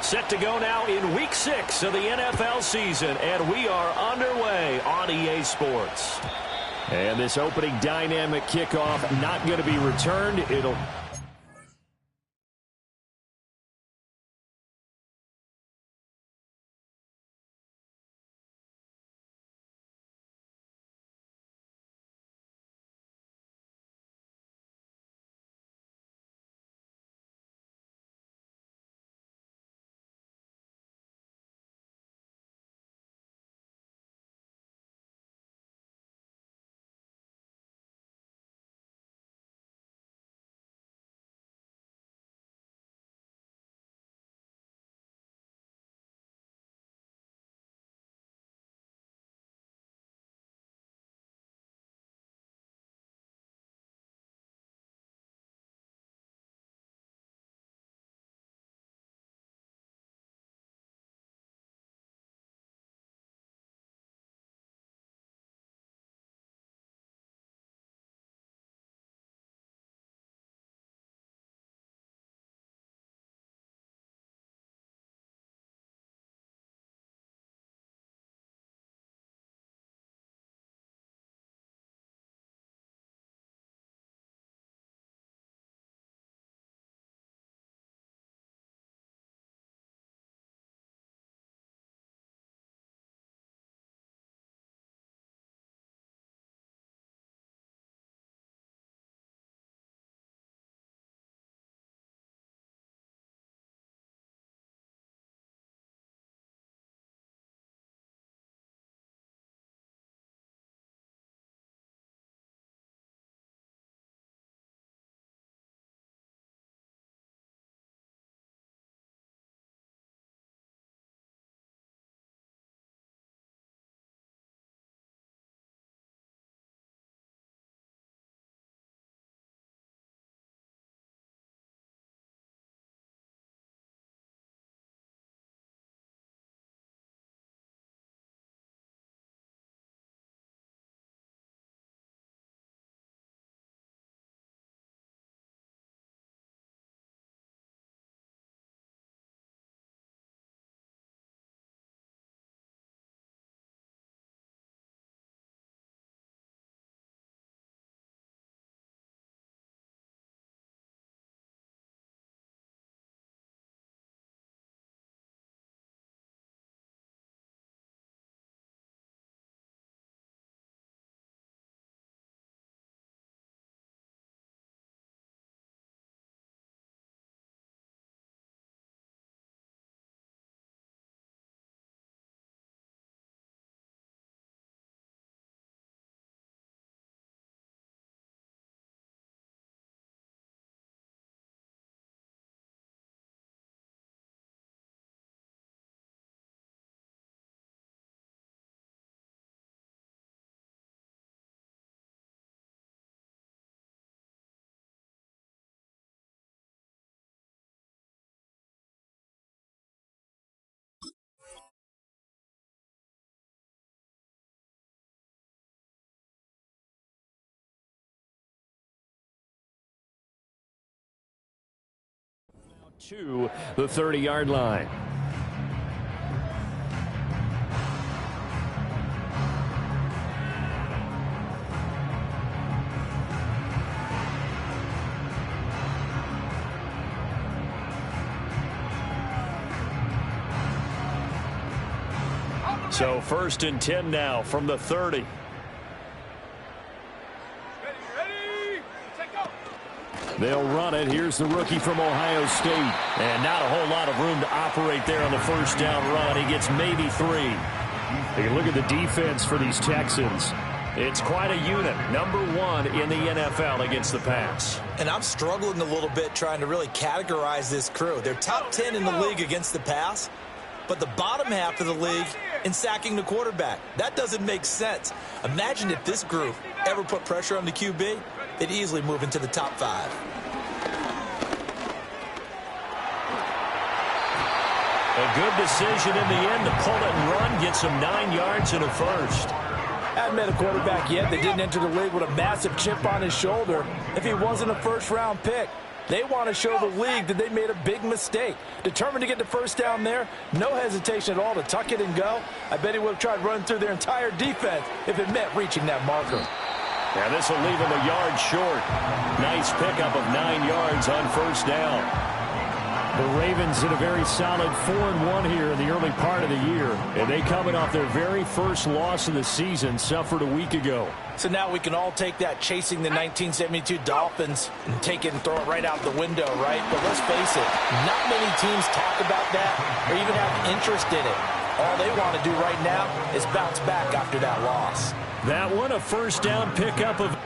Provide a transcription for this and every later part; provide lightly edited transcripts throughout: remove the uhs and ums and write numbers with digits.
Set to go now in Week 6 of the NFL season, and we are underway on EA Sports. And this opening dynamic kickoff not going to be returned. It'll... to the 30-yard line. So 1st and 10 now from the 30. They'll run it. Here's the rookie from Ohio State. And not a whole lot of room to operate there on the first down run. He gets maybe 3. Take a look at the defense for these Texans. It's quite a unit. Number 1 in the NFL against the pass. And I'm struggling a little bit trying to really categorize this crew. They're top 10 in the league against the pass, but the bottom half of the league in sacking the quarterback. That doesn't make sense. Imagine if this group ever put pressure on the QB, they'd easily move into the top 5. A good decision in the end to pull it and run, get some 9 yards and a first. Hadn't met a quarterback yet that didn't enter the league with a massive chip on his shoulder if he wasn't a first-round pick. They want to show the league that they made a big mistake. Determined to get the first down there, no hesitation at all to tuck it and go. I bet he would have tried running through their entire defense if it meant reaching that marker. Yeah, this will leave him a yard short. Nice pickup of 9 yards on first down. The Ravens in a very solid 4-1 here in the early part of the year. And they coming off their very first loss of the season, suffered a week ago. So now we can all take that chasing the 1972 Dolphins and take it and throw it right out the window, right? But let's face it, not many teams talk about that or even have interest in it. All they want to do right now is bounce back after that loss. That one, a first down pickup of...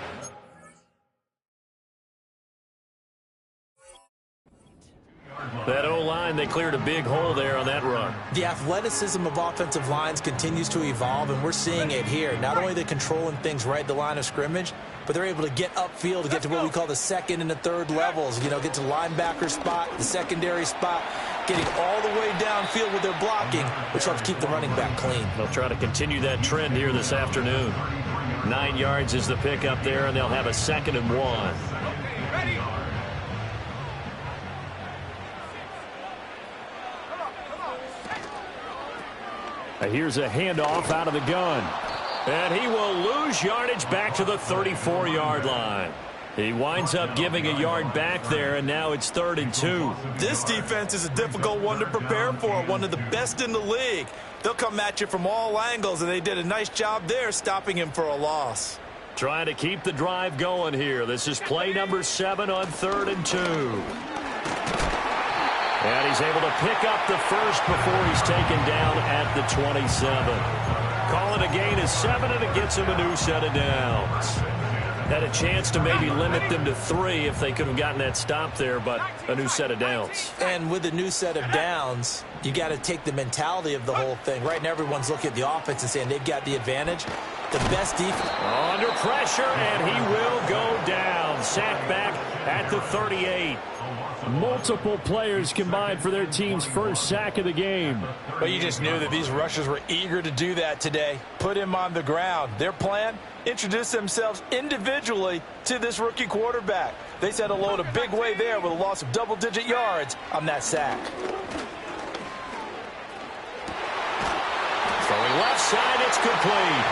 That O-line, they cleared a big hole there on that run. The athleticism of offensive lines continues to evolve, and we're seeing it here. Not only are they controlling things right at the line of scrimmage, but they're able to get upfield to get to what we call the second and the third levels. You know, get to linebacker spot, the secondary spot, getting all the way downfield with their blocking, which helps keep the running back clean. They'll try to continue that trend here this afternoon. 9 yards is the pickup there, and they'll have a 2nd and 1. Here's a handoff out of the gun. And he will lose yardage back to the 34-yard line. He winds up giving a yard back there, and now it's 3rd and 2. This defense is a difficult one to prepare for, one of the best in the league. They'll come at you from all angles, and they did a nice job there stopping him for a loss. Trying to keep the drive going here. This is play number 7 on 3rd and 2. And he's able to pick up the first before he's taken down at the 27. Call it a gain of 7, and it gets him a new set of downs. Had a chance to maybe limit them to 3 if they could have gotten that stop there, but a new set of downs. And with a new set of downs, you got to take the mentality of the whole thing. Right now, everyone's looking at the offense and saying they've got the advantage. The best defense. Under pressure, and he will go down. Sacked back at the 38. Multiple players combined for their team's first sack of the game. But you just knew that these rushers were eager to do that today. Put him on the ground. Their plan? Introduce themselves individually to this rookie quarterback. They set a load a big way there with a loss of double-digit yards on that sack. Throwing left side, it's complete.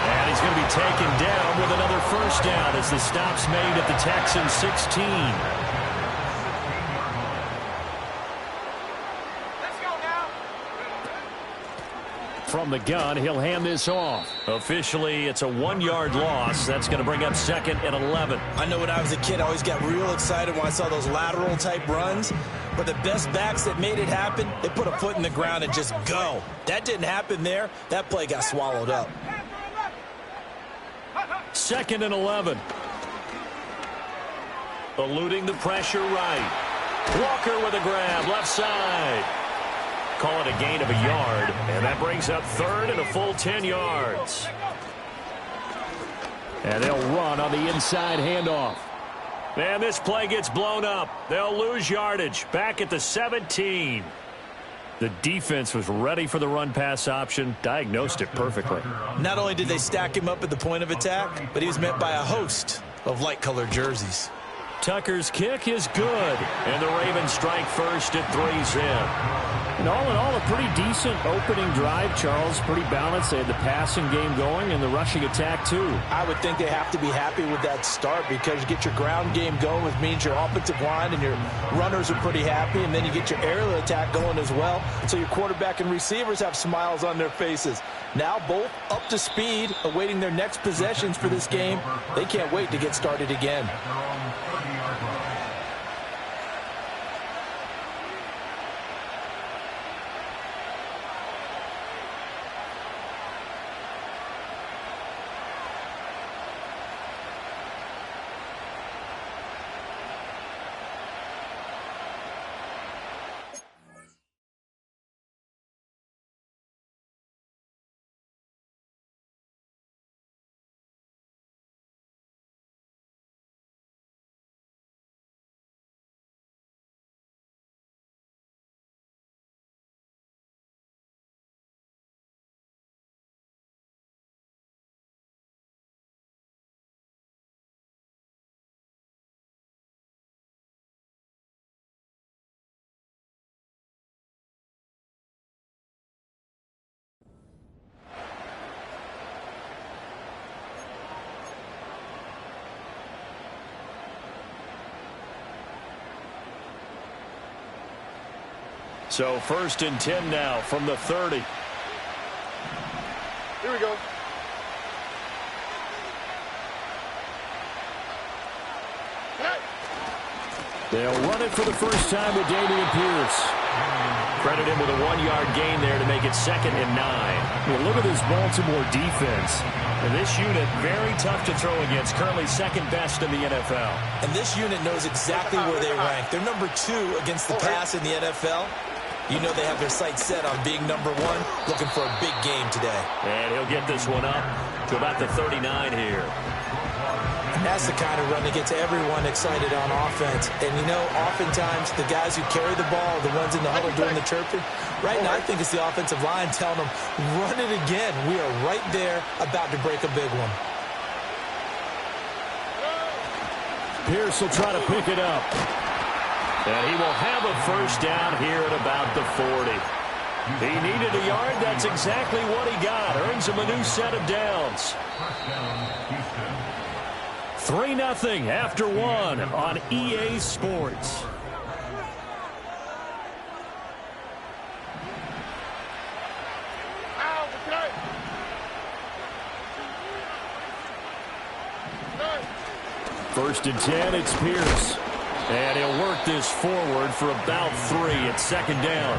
And he's going to be taken down with another first down as the stop's made at the Texans 16. From the gun, he'll hand this off. Officially, it's a 1-yard loss. That's going to bring up 2nd and 11. I know when I was a kid, I always got real excited when I saw those lateral-type runs. But the best backs that made it happen, they put a foot in the ground and just go. That didn't happen there. That play got swallowed up. 2nd and 11. Eluding the pressure right. Walker with a grab, left side. Call it a gain of a yard, and that brings up 3rd and a full 10 yards. And they'll run on the inside handoff. And this play gets blown up. They'll lose yardage back at the 17. The defense was ready for the run-pass option, diagnosed it perfectly. Not only did they stack him up at the point of attack, but he was met by a host of light-colored jerseys. Tucker's kick is good, and the Ravens strike first at 3's in. And all in all, a pretty decent opening drive, Charles. Pretty balanced. They had the passing game going and the rushing attack, too. I would think they have to be happy with that start because you get your ground game going, which means your offensive line and your runners are pretty happy, and then you get your aerial attack going as well. So your quarterback and receivers have smiles on their faces. Now both up to speed, awaiting their next possessions for this game. They can't wait to get started again. So 1st and 10 now from the 30. Here we go. They'll run it for the first time with Dameon Pierce. Credit him with a 1-yard gain there to make it 2nd and 9. Well, look at this Baltimore defense. And this unit, very tough to throw against, currently 2nd best in the NFL. And this unit knows exactly where they rank. They're number 2 against the pass in the NFL. You know they have their sights set on being number 1, looking for a big game today. And he'll get this one up to about the 39 here. And that's the kind of run that gets everyone excited on offense. And, you know, oftentimes the guys who carry the ball are the ones in the huddle doing the chirping. Right now, I think it's the offensive line telling them, run it again. We are right there about to break a big one. Pierce will try to pick it up. And he will have a first down here at about the 40. He needed a yard. That's exactly what he got. Earns him a new set of downs. 3-0 after 1 on EA Sports. First and 10, it's Pierce. And he'll work this forward for about 3 at 2nd down.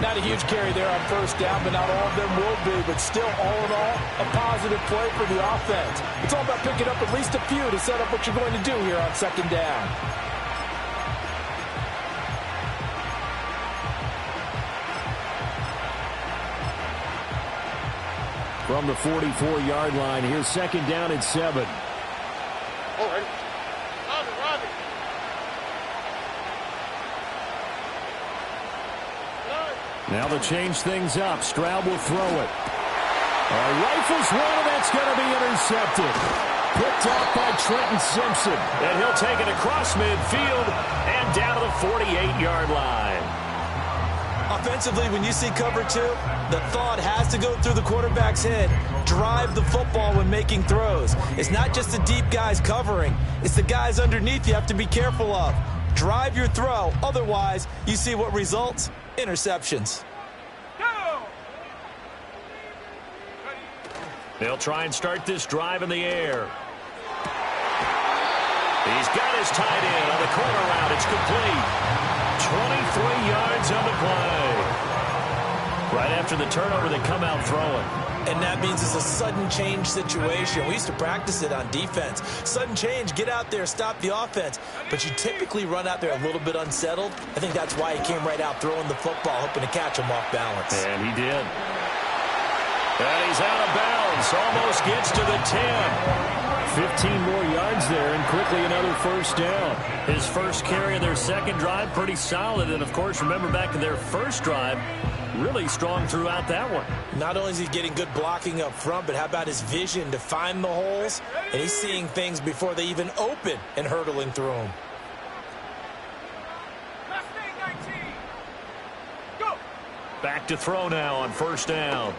Not a huge carry there on first down, but not all of them will be. But still, all in all, a positive play for the offense. It's all about picking up at least a few to set up what you're going to do here on 2nd down. From the 44-yard line, here's 2nd down and 7. All right. Now to change things up, Stroud will throw it. Rifles one, and that's going to be intercepted. Picked off by Trenton Simpson. And he'll take it across midfield and down to the 48-yard line. Offensively, when you see cover 2, the thought has to go through the quarterback's head. Drive the football when making throws. It's not just the deep guys covering. It's the guys underneath you have to be careful of. Drive your throw. Otherwise, you see what results? Interceptions. They'll try and start this drive in the air. He's got his tight end on the corner route. It's complete. 23 yards on the play. Right after the turnover, they come out throwing. And that means it's a sudden change situation. We used to practice it on defense. Sudden change, get out there, stop the offense. But you typically run out there a little bit unsettled. I think that's why he came right out throwing the football, hoping to catch him off balance. And he did. And he's out of bounds. Almost gets to the 10. 15 more yards there, and quickly another first down. His first carry of their second drive, pretty solid. And, of course, remember back to their first drive, really strong throughout that one. Not only is he getting good blocking up front, but how about his vision to find the holes? And he's seeing things before they even open and hurdling through them. Back to throw now on first down.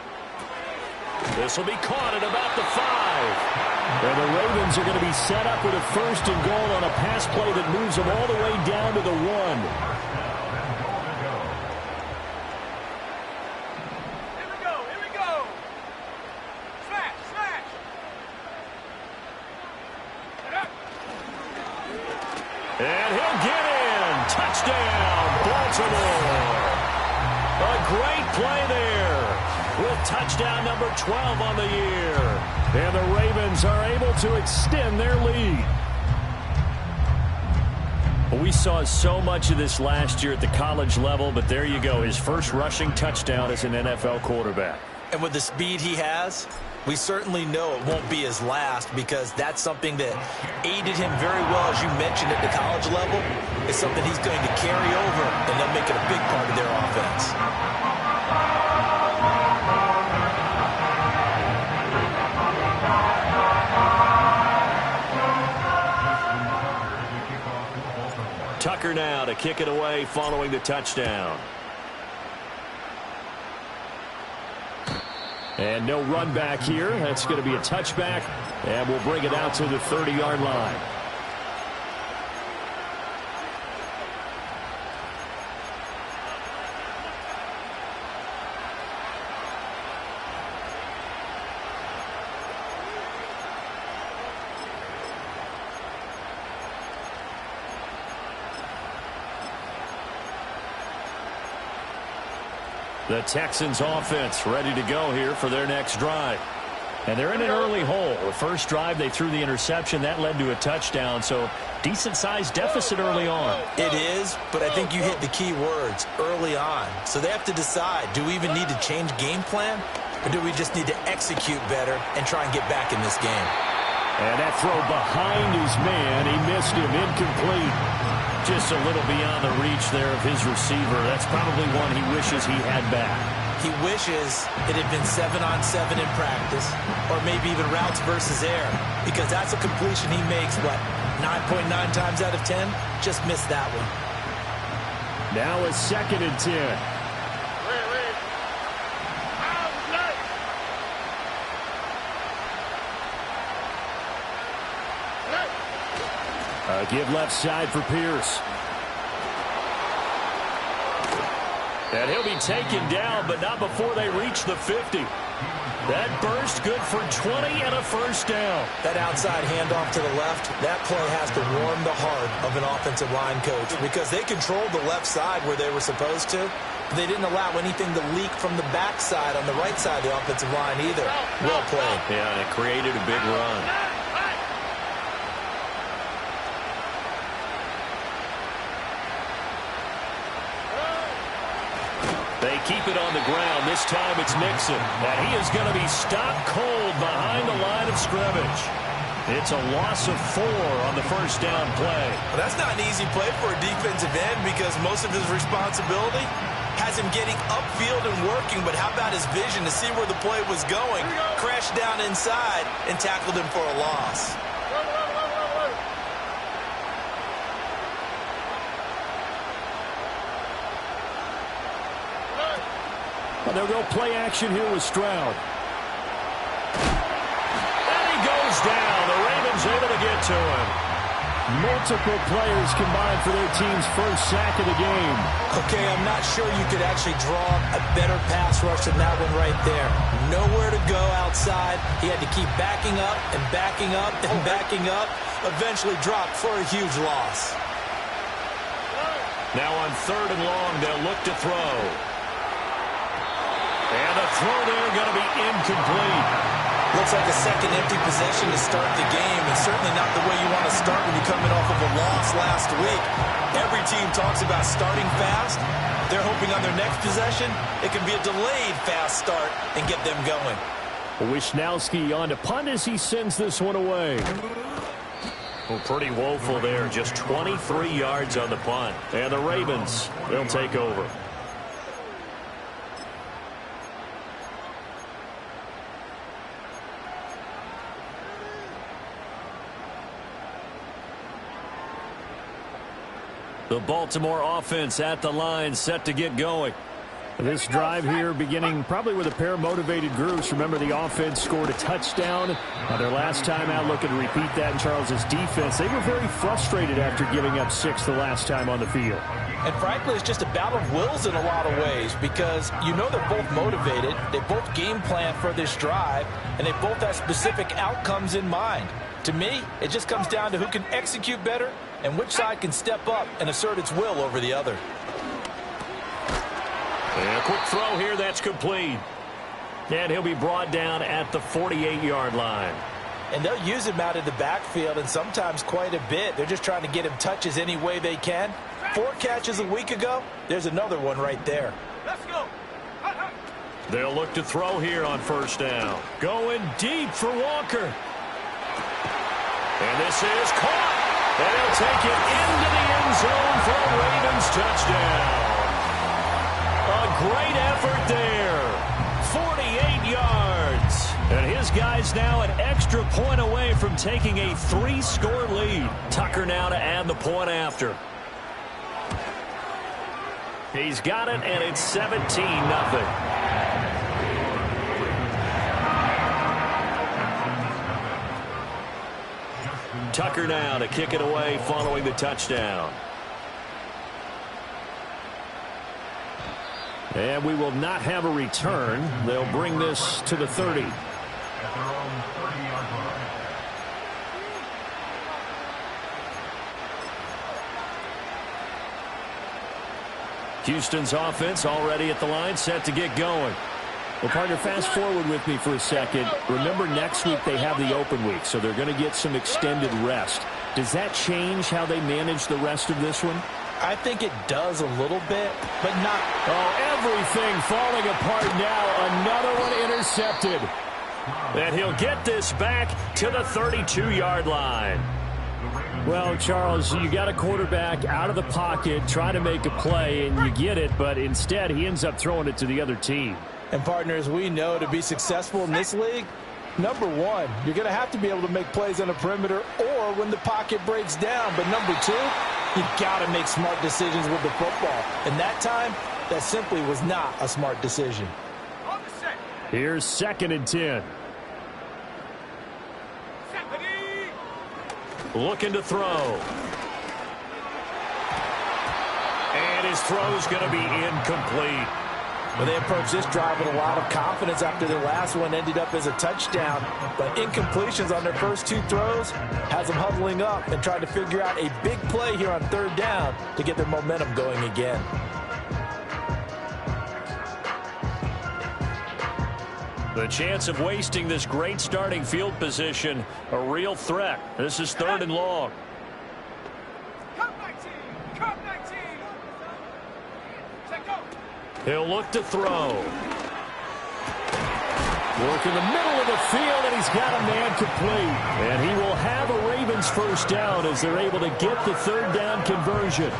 This will be caught at about the 5. And the Ravens are going to be set up with a first and goal on a pass play that moves them all the way down to the 1. And he'll get in. Touchdown, Baltimore. A great play there with touchdown number 12 on the year. And the Ravens are able to extend their lead. We saw so much of this last year at the college level, but there you go. His first rushing touchdown as an NFL quarterback. And with the speed he has, we certainly know it won't be his last, because that's something that aided him very well, as you mentioned, at the college level. It's something he's going to carry over, and they'll make it a big part of their offense. Tucker now to kick it away following the touchdown. And no run back here. That's going to be a touchback, and we'll bring it out to the 30-yard line. The Texans offense ready to go here for their next drive. And they're in an early hole. The first drive, they threw the interception. That led to a touchdown, so decent-sized deficit early on. It is, but I think you hit the key words, early on. So they have to decide, do we even need to change game plan, or do we just need to execute better and try and get back in this game? And that throw behind his man, he missed him, incomplete. Just a little beyond the reach there of his receiver. That's probably one he wishes he had back. He wishes it had been 7-on-7 in practice, or maybe even routes versus air, because that's a completion he makes, what, 9.9 times out of 10? Just missed that one. Now a 2nd and 10. Give left side for Pierce. And he'll be taken down, but not before they reach the 50. That burst good for 20 and a first down. That outside handoff to the left, that play has to warm the heart of an offensive line coach because they controlled the left side where they were supposed to. They didn't allow anything to leak from the backside on the right side of the offensive line either. Well played. Yeah, and it created a big run. They keep it on the ground. This time it's Mixon. And he is going to be stopped cold behind the line of scrimmage. It's a loss of 4 on the first down play. Well, that's not an easy play for a defensive end because most of his responsibility has him getting upfield and working. But how about his vision to see where the play was going? Crashed down inside and tackled him for a loss. They'll go play action here with Stroud. And he goes down. The Ravens able to get to him. Multiple players combined for their team's first sack of the game. Okay, I'm not sure you could actually draw a better pass rush than that one right there. Nowhere to go outside. He had to keep backing up and backing up and backing up. Eventually dropped for a huge loss. Now on 3rd and long, they'll look to throw. And the throw there going to be incomplete. Looks like a second empty possession to start the game, and certainly not the way you want to start when you're coming off of a loss last week. Every team talks about starting fast. They're hoping on their next possession, it can be a delayed fast start and get them going. Wisnowski on to punt as he sends this one away. Well, pretty woeful there. Just 23 yards on the punt. And the Ravens, they'll take over. The Baltimore offense at the line, set to get going. This drive here beginning probably with a pair of motivated groups. Remember, the offense scored a touchdown on their last time out, looking to repeat that in Charles's defense. They were very frustrated after giving up 6 the last time on the field. And frankly, it's just a battle of wills in a lot of ways because you know they're both motivated. They both game plan for this drive, and they both have specific outcomes in mind. To me, it just comes down to who can execute better and which side can step up and assert its will over the other. And a quick throw here, that's complete. And he'll be brought down at the 48-yard line. And they'll use him out of the backfield, and sometimes quite a bit. They're just trying to get him touches any way they can. 4 catches a week ago, there's another one right there. Let's go. They'll look to throw here on first down. Going deep for Walker. And this is caught. And he'll take it into the end zone for a Ravens touchdown. A great effort there. 48 yards. And his guys now an extra point away from taking a 3-score lead. Tucker now to add the point after. He's got it, and it's 17-0. Tucker now to kick it away following the touchdown. And we will not have a return. They'll bring this to the 30. Houston's offense already at the line, set to get going. Well, partner, fast forward with me for a second. Remember, next week they have the open week, so they're going to get some extended rest. Does that change how they manage the rest of this one? I think it does a little bit, but not. Oh, everything falling apart now. Another one intercepted. And he'll get this back to the 32-yard line. Well, Charles, you got a quarterback out of the pocket trying to make a play, and you get it, but instead he ends up throwing it to the other team. And, partners, we know to be successful in this league, number one, you're going to have to be able to make plays on the perimeter or when the pocket breaks down. But number two, you got to make smart decisions with the football. And that time, that simply was not a smart decision. Here's 2nd and 10. Looking to throw. And his throw's going to be incomplete. Well, they approached this drive with a lot of confidence after their last one ended up as a touchdown. But incompletions on their first 2 throws has them huddling up and trying to figure out a big play here on 3rd down to get their momentum going again. The chance of wasting this great starting field position, a real threat. This is 3rd and long. He'll look to throw. Work in the middle of the field, and he's got a man complete. And he will have a Ravens first down as they're able to get the 3rd down conversion.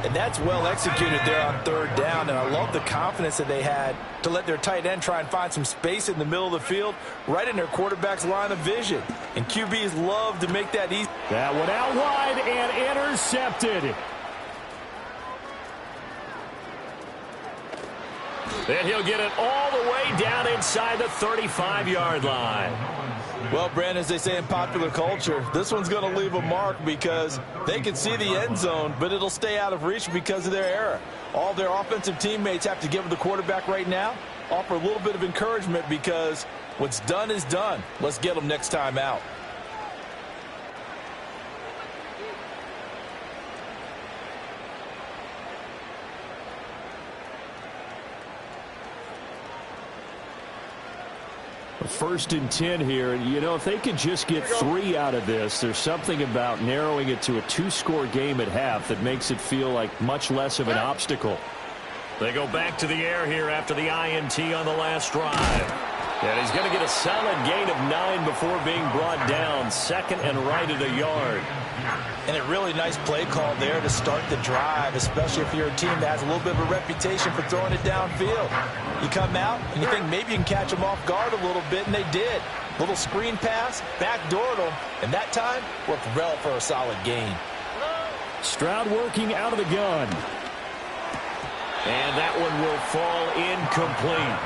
And that's well executed there on 3rd down. And I love the confidence that they had to let their tight end try and find some space in the middle of the field, right in their quarterback's line of vision. And QBs love to make that easy. That one out wide and intercepted. And he'll get it all the way down inside the 35-yard line. Well, Brandon, as they say in popular culture, this one's going to leave a mark because they can see the end zone, but it'll stay out of reach because of their error. All their offensive teammates have to give the quarterback right now, offer a little bit of encouragement because what's done is done. Let's get them next time out. First and 10 here, and you know, if they could just get 3 out of this, there's something about narrowing it to a 2-score game at half that makes it feel like much less of an obstacle. They go back to the air here after the INT on the last drive. And he's going to get a solid gain of 9 before being brought down. 2nd and right at a yard. And a really nice play call there to start the drive, especially if you're a team that has a little bit of a reputation for throwing it downfield. You come out and you think maybe you can catch them off guard a little bit, and they did. Little screen pass, backdoored them, and that time worked well for a solid gain. Stroud working out of the gun. And that one will fall incomplete.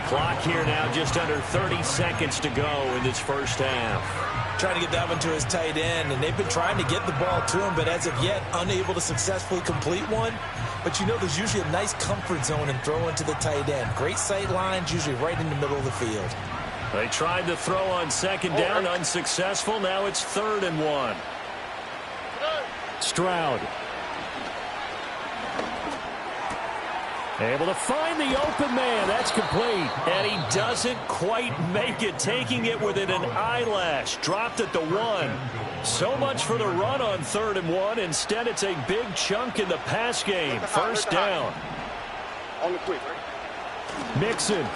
Clock here now just under 30 seconds to go in this first half. Trying to get that one to his tight end, and they've been trying to get the ball to him, but as of yet, unable to successfully complete one. But you know there's usually a nice comfort zone in throwing to the tight end. Great sight lines, usually right in the middle of the field. They tried to throw on 2nd down, unsuccessful. Now it's 3rd and 1. Stroud. Able to find the open man. That's complete. And he doesn't quite make it, taking it within an eyelash. Dropped at the 1. So much for the run on 3rd and 1. Instead, it's a big chunk in the pass game. First down. On the quick, right? Mixon.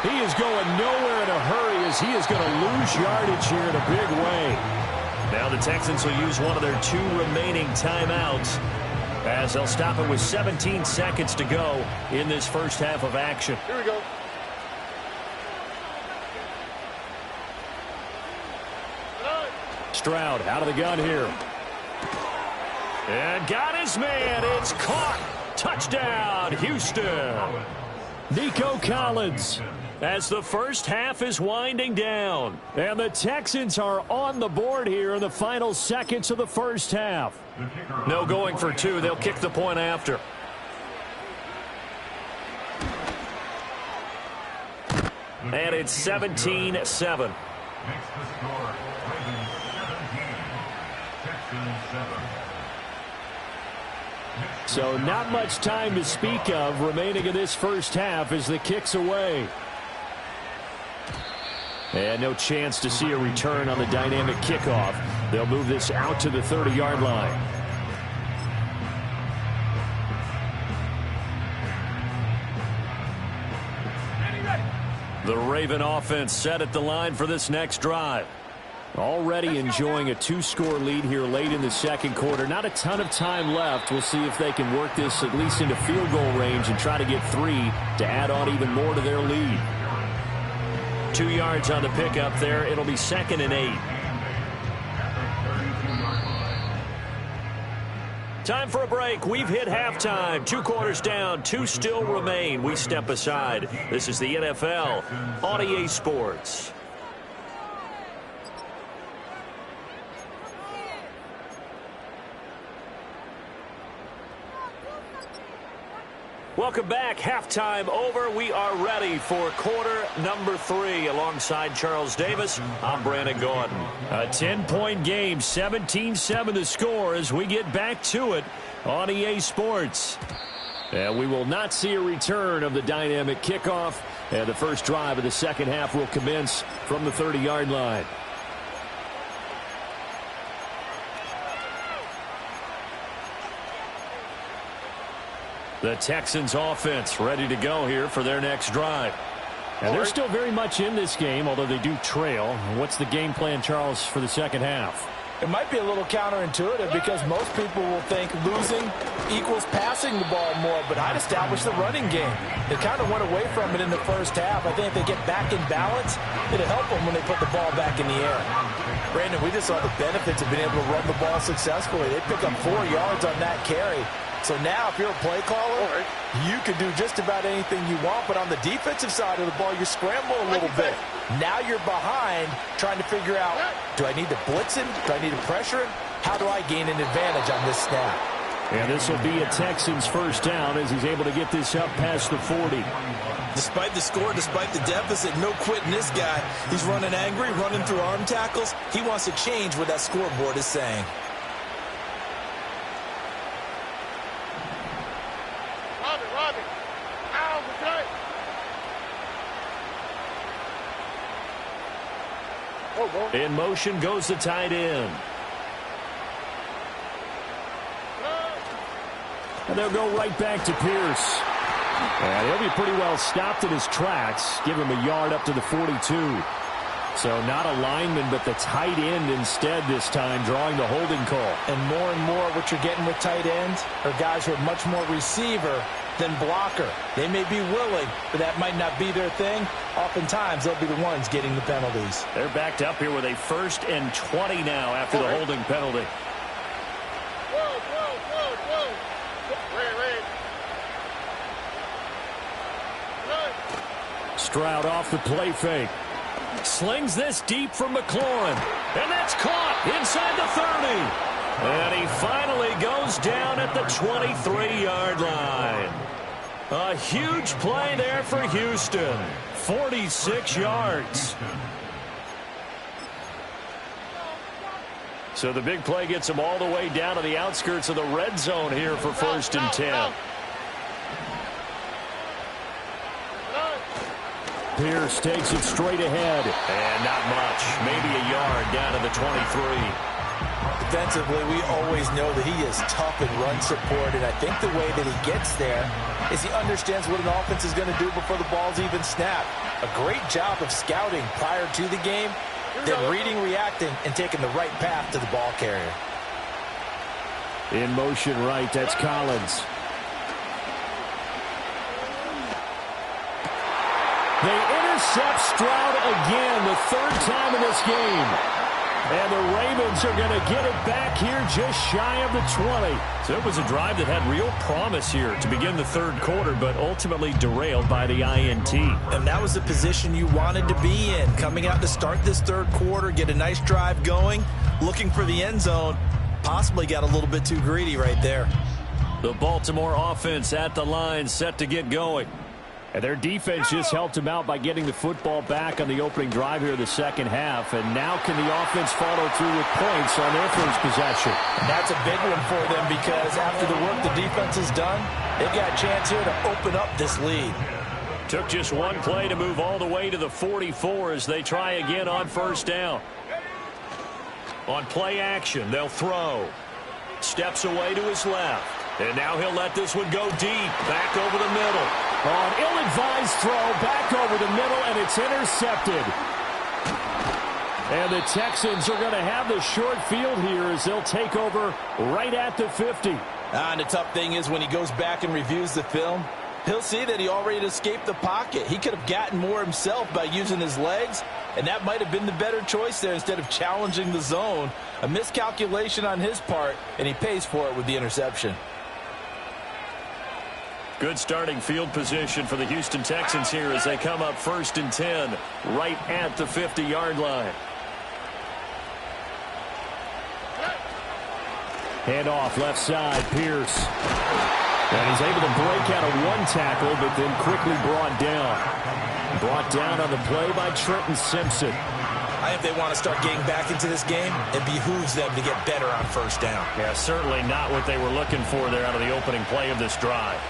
He is going nowhere in a hurry as he is going to lose yardage here in a big way. Now the Texans will use one of their 2 remaining timeouts, as they'll stop it with 17 seconds to go in this first half of action. Here we go. Stroud out of the gun here. And got his man. It's caught. Touchdown, Houston. Nico Collins, as the first half is winding down. And the Texans are on the board here in the final seconds of the first half. No going for 2. They'll kick the point after. And it's 17-7. Makes the score, Ravens 17, Texans 7. So not much time to speak of remaining in this first half as the kick's away. And no chance to see a return on the dynamic kickoff. They'll move this out to the 30-yard line. The Raven offense set at the line for this next drive. Already enjoying a 2-score lead here late in the second quarter. Not a ton of time left. We'll see if they can work this at least into field goal range and try to get 3 to add on even more to their lead. 2 yards on the pickup there. It'll be 2nd and 8. Time for a break. We've hit halftime. 2 quarters down. 2 still remain. We step aside. This is the NFL on EA Sports. Welcome back. Halftime over. We are ready for quarter number 3. Alongside Charles Davis, I'm Brandon Gordon. A 10-point game, 17-7 the score as we get back to it on EA Sports. And we will not see a return of the dynamic kickoff. And the first drive of the second half will commence from the 30-yard line. The Texans offense ready to go here for their next drive. And they're still very much in this game, although they do trail. What's the game plan, Charles, for the second half? It might be a little counterintuitive because most people will think losing equals passing the ball more, but I'd establish the running game. They kind of went away from it in the first half. I think if they get back in balance, it'll help them when they put the ball back in the air. Brandon, we just saw the benefits of being able to run the ball successfully. They pick up 4 yards on that carry. So now if you're a play caller, you can do just about anything you want, but on the defensive side of the ball, you scramble a little bit. Now you're behind trying to figure out, do I need to blitz him? Do I need to pressure him? How do I gain an advantage on this snap? And this will be a Texans first down as he's able to get this up past the 40. Despite the score, despite the deficit, no quitting this guy. He's running angry, running through arm tackles. He wants to change what that scoreboard is saying. In motion goes the tight end. And they'll go right back to Pierce. And he'll be pretty well stopped in his tracks. Give him a yard up to the 42. So not a lineman, but the tight end instead this time, drawing the holding call. And more what you're getting with tight ends are guys who are much more receiver than blocker. They may be willing, but that might not be their thing. Oftentimes, they'll be the ones getting the penalties. They're backed up here with a 1st and 20 now after the holding penalty. Stroud off the play fake. Slings this deep for McLaurin. And that's caught inside the 30. And he finally goes down at the 23-yard line. A huge play there for Houston. 46 yards. So the big play gets him all the way down to the outskirts of the red zone here for 1st and 10. Pierce takes it straight ahead. And not much. Maybe a yard down to the 23. Defensively, we always know that he is tough in run support, and I think the way that he gets there is he understands what an offense is going to do before the ball's even snapped. A great job of scouting prior to the game, then reading, reacting, and taking the right path to the ball carrier. In motion right, that's Collins. They intercept Stroud again, the 3rd time in this game. And the Ravens are going to get it back here just shy of the 20. So it was a drive that had real promise here to begin the 3rd quarter, but ultimately derailed by the INT. And that was the position you wanted to be in. Coming out to start this 3rd quarter, get a nice drive going, looking for the end zone. Possibly got a little bit too greedy right there. The Baltimore offense at the line, set to get going. And their defense just helped them out by getting the football back on the opening drive here in the second half. And now can the offense follow through with points on their first possession? And that's a big one for them because after the work the defense has done, they've got a chance here to open up this lead. Took just one play to move all the way to the 44 as they try again on first down. On play action, they'll throw. Steps away to his left. And now he'll let this one go deep. Back over the middle. An ill-advised throw back over the middle, and it's intercepted. And the Texans are going to have the short field here as they'll take over right at the 50. And the tough thing is when he goes back and reviews the film, he'll see that he already escaped the pocket. He could have gotten more himself by using his legs, and that might have been the better choice there instead of challenging the zone. A miscalculation on his part, and he pays for it with the interception. Good starting field position for the Houston Texans here as they come up 1st and 10 right at the 50-yard line. Handoff left side, Pierce. And he's able to break out of one tackle, but then quickly brought down. Brought down on the play by Trenton Simpson. I think they want to start getting back into this game. It behooves them to get better on first down. Yeah, certainly not what they were looking for there out of the opening play of this drive.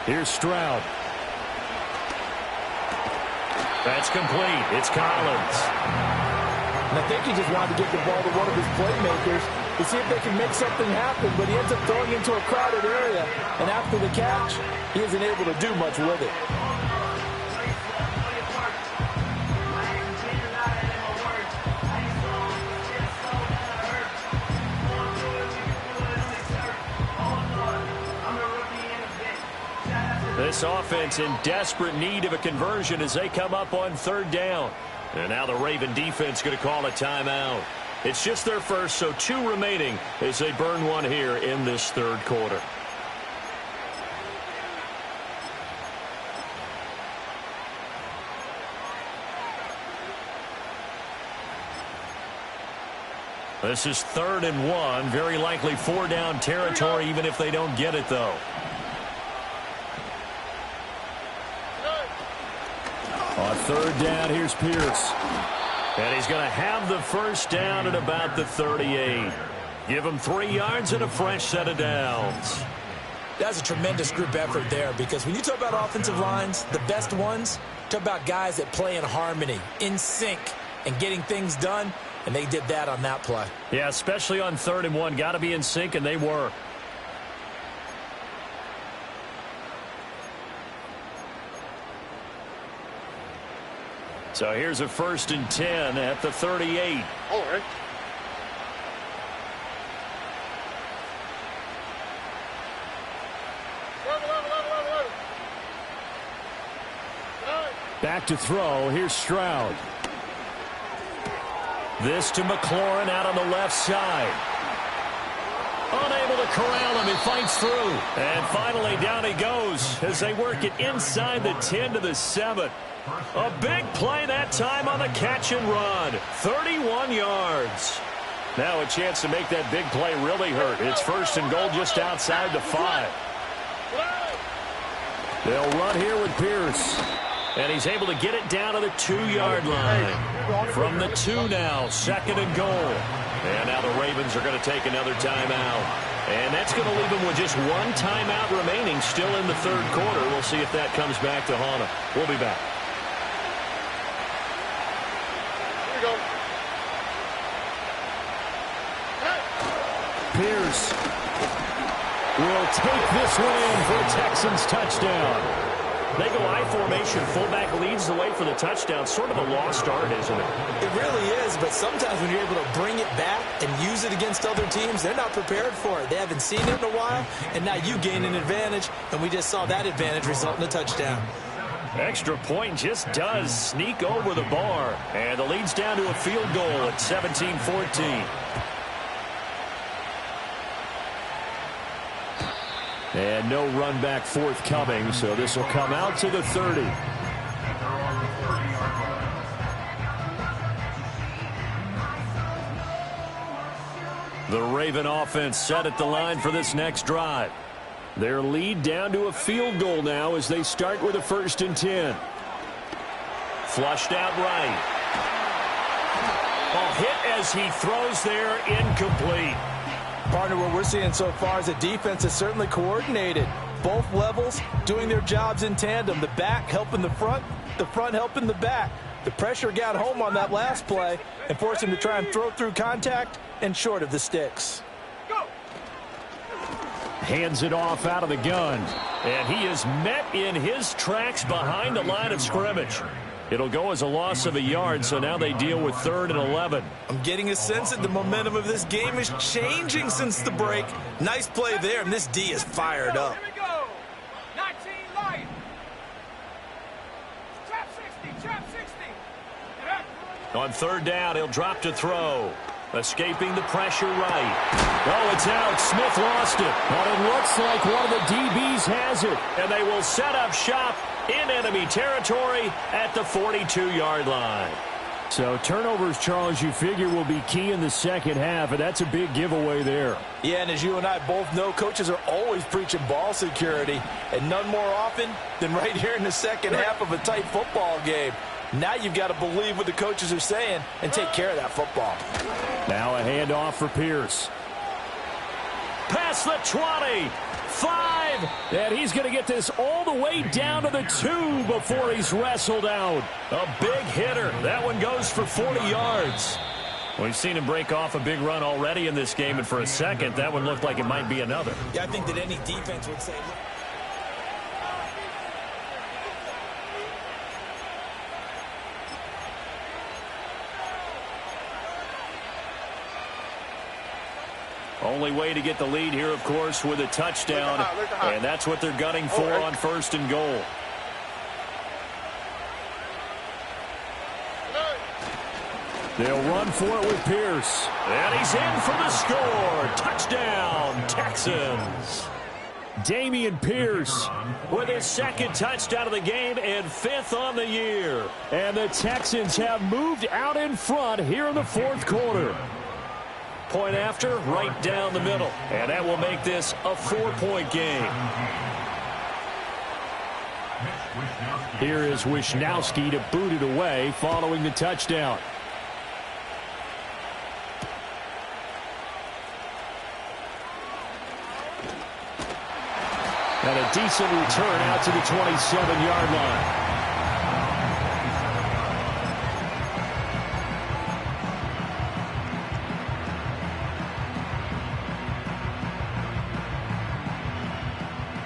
Here's Stroud. That's complete. It's Collins. And I think he just wanted to get the ball to one of his playmakers to see if they can make something happen, but he ends up throwing into a crowded area. And after the catch, he isn't able to do much with it. This offense in desperate need of a conversion as they come up on 3rd down. And now the Raven defense going to call a timeout. It's just their first, so 2 remaining as they burn one here in this 3rd quarter. This is 3rd and 1. Very likely 4-down territory even if they don't get it, though. On 3rd down, here's Pierce. And he's going to have the first down at about the 38. Give him 3 yards and a fresh set of downs. That's a tremendous group effort there because when you talk about offensive lines, the best ones, talk about guys that play in harmony, in sync, and getting things done, and they did that on that play. Yeah, especially on 3rd and 1. Got to be in sync, and they were. So here's a 1st and 10 at the 38. All right. Back to throw. Here's Stroud. This to McLaurin out on the left side. Unable to corral him. He fights through. And finally down he goes as they work it inside the 10 to the 7. A big play that time on the catch and run. 31 yards. Now a chance to make that big play really hurt. It's 1st and goal just outside the 5. They'll run here with Pierce. And he's able to get it down to the 2-yard line. From the 2 now, 2nd and goal. And now the Ravens are going to take another timeout. And that's going to leave them with just 1 timeout remaining still in the 3rd quarter. We'll see if that comes back to haunt them. We'll be back. Pierce will take this one in for a Texans touchdown. They go I formation. Fullback leads the way for the touchdown. Sort of a lost art, isn't it? It really is, but sometimes when you're able to bring it back and use it against other teams, they're not prepared for it. They haven't seen it in a while, and now you gain an advantage, and we just saw that advantage result in a touchdown. Extra point just does sneak over the bar, and the lead's down to a field goal at 17-14. And no run back forthcoming, so this will come out to the 30. The Raven offense set at the line for this next drive. Their lead down to a field goal now as they start with a 1st and 10. Flushed out right. A hit as he throws there, incomplete. Partner, what we're seeing so far is the defense is certainly coordinated. Both levels doing their jobs in tandem. The back helping the front helping the back. The pressure got home on that last play and forced him to try and throw through contact and short of the sticks. Hands it off out of the gun. And he is met in his tracks behind the line of scrimmage. It'll go as a loss of a yard, so now they deal with 3rd and 11. I'm getting a sense that the momentum of this game is changing since the break. Nice play there, and this D is fired up. Here we go. 19 light. Trap 60, trap 60. On 3rd down, he'll drop to throw. Escaping the pressure right. Oh, it's out. Smith lost it. But it looks like one of the DBs has it. And they will set up shop in enemy territory at the 42-yard line. So turnovers, Charles, you figure will be key in the second half, and that's a big giveaway there. Yeah, and as you and I both know, coaches are always preaching ball security, and none more often than right here in the second half of a tight football game. Now you've got to believe what the coaches are saying and take care of that football. Now a handoff for Pierce. Past the 20. 5. And he's going to get this all the way down to the 2 before he's wrestled out. A big hitter. That one goes for 40 yards. We've seen him break off a big run already in this game, and for a second, that one looked like it might be another. Yeah, I think that any defense would say, look. Only way to get the lead here, of course, with a touchdown, and that's what they're gunning for on 1st and goal. They'll run for it with Pierce. And he's in for the score. Touchdown, Texans. Dameon Pierce with his 2nd touchdown of the game and 5th on the year. And the Texans have moved out in front here in the 4th quarter. Point after, right down the middle. And that will make this a 4-point game. Here is Wisnowski to boot it away following the touchdown. And a decent return out to the 27-yard line.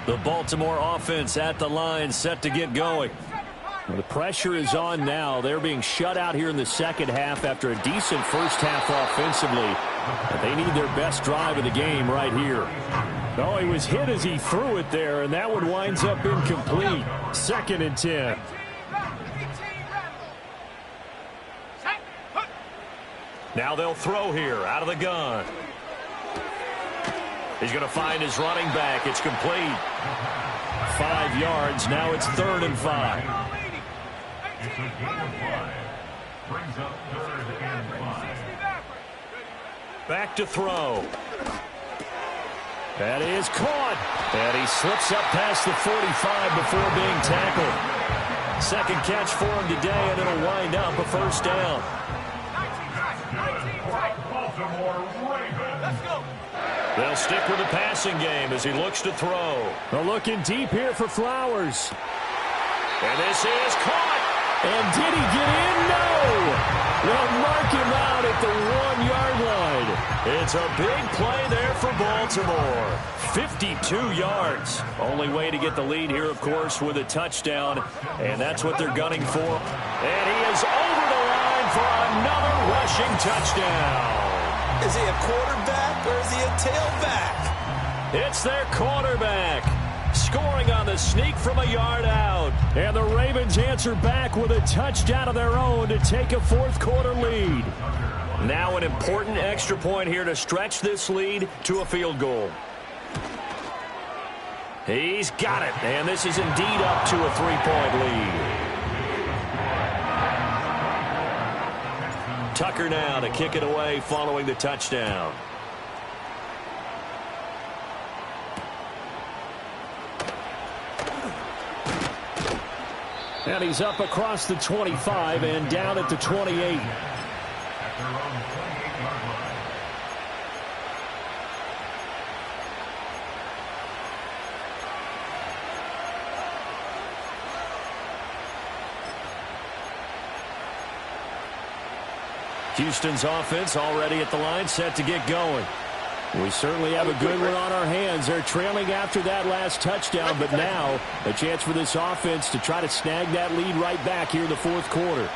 The Baltimore offense at the line, set to get going. Well, the pressure is on now. They're being shut out here in the second half after a decent first half offensively. But they need their best drive of the game right here. Oh, he was hit as he threw it there, and that one winds up incomplete. 2nd and 10. Now they'll throw here out of the gun. He's going to find his running back. It's complete. 5 yards. Now it's 3rd and 5. Back to throw. That is caught. And he slips up past the 45 before being tackled. 2nd catch for him today, and it'll wind up a 1st down. They'll stick with the passing game as he looks to throw. They're looking deep here for Flowers. And this is caught. And did he get in? No. They'll mark him out at the 1-yard line. It's a big play there for Baltimore. 52 yards. Only way to get the lead here, of course, with a touchdown. And that's what they're gunning for. And he is over the line for another rushing touchdown. Is he a quarterback or is he a tailback? It's their quarterback. Scoring on the sneak from a yard out. And the Ravens answer back with a touchdown of their own to take a 4th quarter lead. Now an important extra point here to stretch this lead to a field goal. He's got it. And this is indeed up to a 3-point lead. Tucker now to kick it away following the touchdown. And he's up across the 25 and down at the 28. Houston's offense already at the line, set to get going. We certainly have a good one on our hands. They're trailing after that last touchdown, but now a chance for this offense to try to snag that lead right back here in the fourth quarter.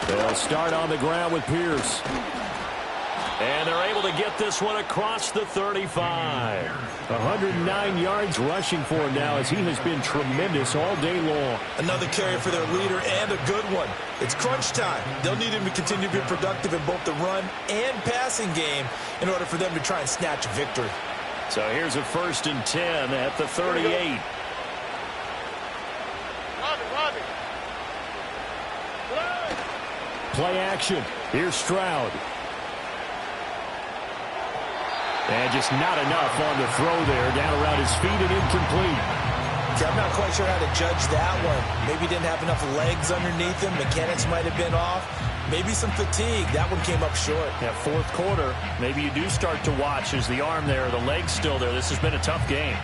They'll start on the ground with Pierce. And they're able to get this one across the 35. 109 yards rushing for him now as he has been tremendous all day long. Another carry for their leader and a good one. It's crunch time. They'll need him to continue to be productive in both the run and passing game in order for them to try and snatch a victory. So here's a 1st and 10 at the 38. Play action. Here's Stroud. And just not enough on the throw there. Down around his feet and incomplete. Okay, I'm not quite sure how to judge that one. Maybe didn't have enough legs underneath him. Mechanics might have been off. Maybe some fatigue. That one came up short. Yeah, fourth quarter, maybe you do start to watch. Is the arm there, the leg's still there? This has been a tough game.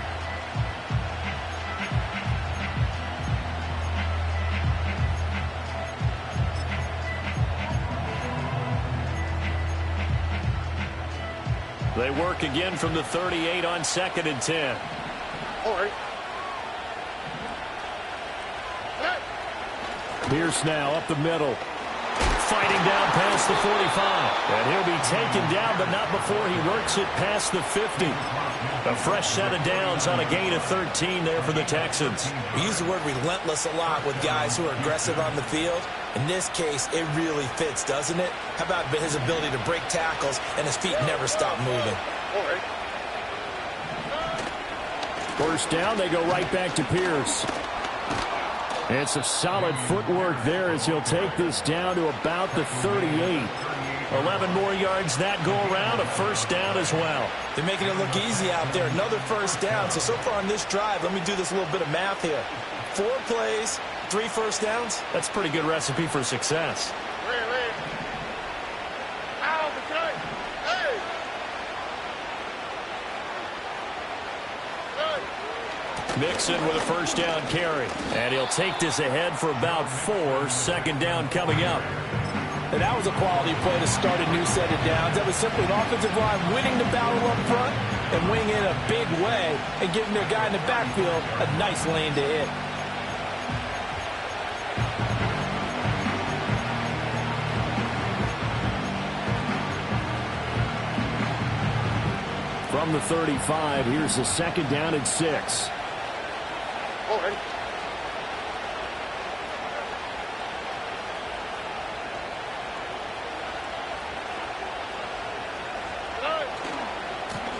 They work again from the 38 on 2nd and 10. All right. Pierce now up the middle. Fighting down past the 45. And he'll be taken down, but not before he works it past the 50. A fresh set of downs on a gain of 13 there for the Texans. We use the word relentless a lot with guys who are aggressive on the field. In this case, it really fits, doesn't it? How about his ability to break tackles and his feet never stop moving? First down, they go right back to Pierce. And some solid footwork there as he'll take this down to about the 38. 11 more yards that go around, a 1st down as well. They're making it look easy out there. Another 1st down. So far on this drive, let me do this little bit of math here. 4 plays, 3 1st downs. That's a pretty good recipe for success. Mixon with a 1st down carry. And he'll take this ahead for about 4. 2nd down coming up. And that was a quality play to start a new set of downs. That was simply an offensive line winning the battle up front and winning in a big way and giving their guy in the backfield a nice lane to hit. From the 35, here's a 2nd down and 6.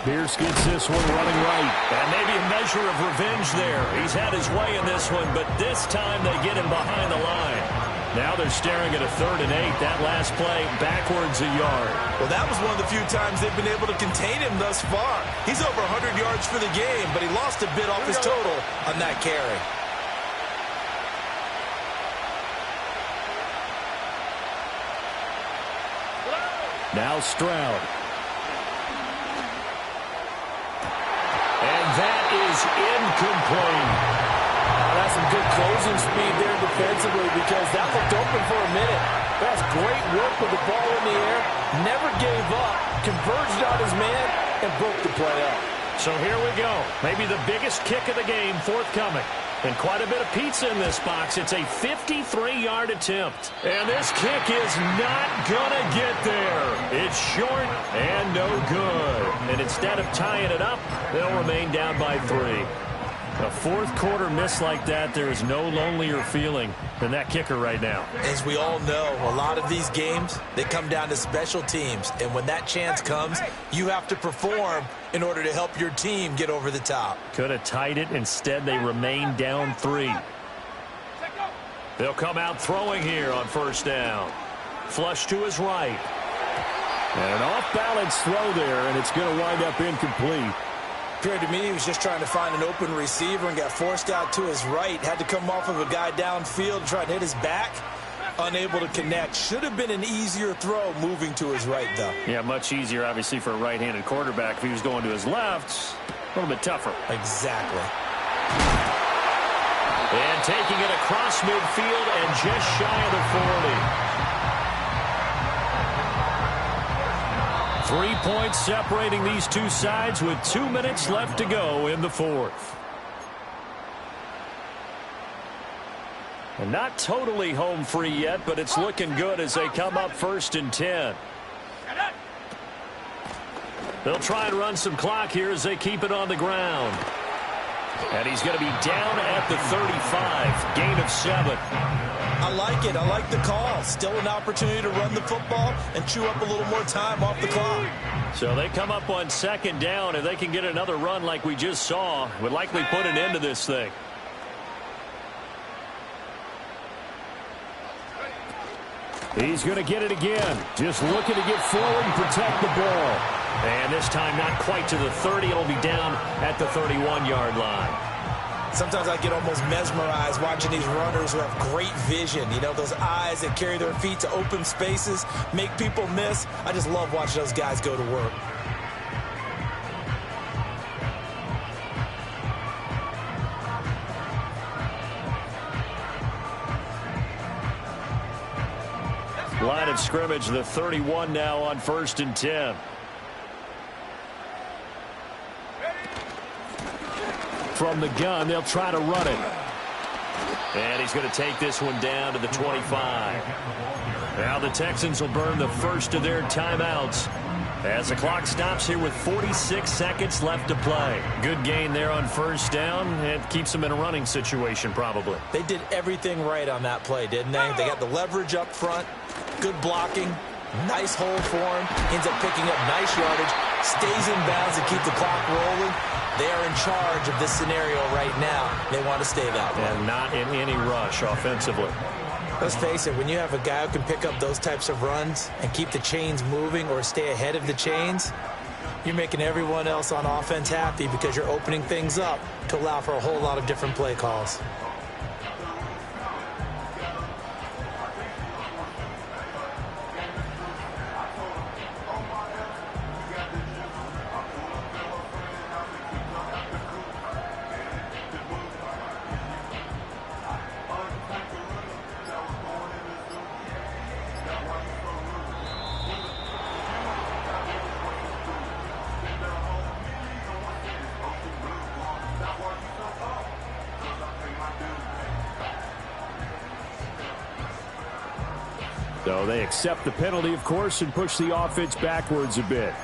Pierce gets this one running right. And maybe a measure of revenge there. He's had his way in this one, but this time they get him behind the line. Now they're staring at a 3rd and 8. That last play backwards a yard. Well, that was one of the few times they've been able to contain him thus far. He's over 100 yards for the game, but he lost a bit off his total on that carry. Now Stroud. And that is incomplete. That's some good closing speed there defensively because that looked open for a minute. That's great work with the ball in the air. Never gave up. Converged on his man and broke the play up. So here we go. Maybe the biggest kick of the game forthcoming. And quite a bit of pizza in this box. It's a 53-yard attempt. And this kick is not going to get there. It's short and no good. And instead of tying it up, they'll remain down by 3. A fourth quarter miss like that, there is no lonelier feeling than that kicker right now. As we all know, a lot of these games, they come down to special teams. And when that chance comes, you have to perform in order to help your team get over the top. Could have tied it. Instead, they remain down 3. They'll come out throwing here on 1st down. Flush to his right. And an off-balance throw there, and it's going to wind up incomplete. Appeared to me he was just trying to find an open receiver and got forced out to his right. Had to come off of a guy downfield, try to hit his back. Unable to connect. Should have been an easier throw moving to his right, though. Yeah, much easier, obviously, for a right-handed quarterback. If he was going to his left, a little bit tougher. Exactly. And taking it across midfield and just shy of the 40. 3 points separating these two sides with 2 minutes left to go in the fourth. And not totally home free yet, but it's looking good as they come up 1st and 10. They'll try and run some clock here as they keep it on the ground. And he's going to be down at the 35. Gain of 7. I like it. I like the call. Still an opportunity to run the football and chew up a little more time off the clock. So they come up on 2nd down. If they can get another run like we just saw, would likely put an end to this thing. He's going to get it again. Just looking to get forward and protect the ball. And this time not quite to the 30. It'll be down at the 31-yard line. Sometimes I get almost mesmerized watching these runners who have great vision. You know, those eyes that carry their feet to open spaces, make people miss. I just love watching those guys go to work. Line of scrimmage, the 31 now on 1st and 10. From the gun, they'll try to run it. And he's going to take this one down to the 25. Now the Texans will burn the first of their timeouts as the clock stops here with 46 seconds left to play. Good gain there on 1st down. It keeps them in a running situation probably. They did everything right on that play, didn't they? They got the leverage up front, good blocking, nice hold for him, ends up picking up nice yardage, stays in bounds to keep the clock rolling. They are in charge of this scenario right now. They want to stay that way. And not in any rush offensively. Let's face it, when you have a guy who can pick up those types of runs and keep the chains moving or stay ahead of the chains, you're making everyone else on offense happy because you're opening things up to allow for a whole lot of different play calls. So they accept the penalty, of course, and push the offense backwards a bit.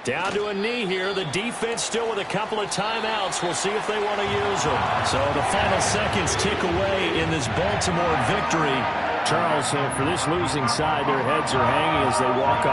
Down to a knee here. The defense still with a couple of timeouts. We'll see if they want to use them. So the final seconds tick away in this Baltimore victory. Charles, for this losing side, their heads are hanging as they walk off.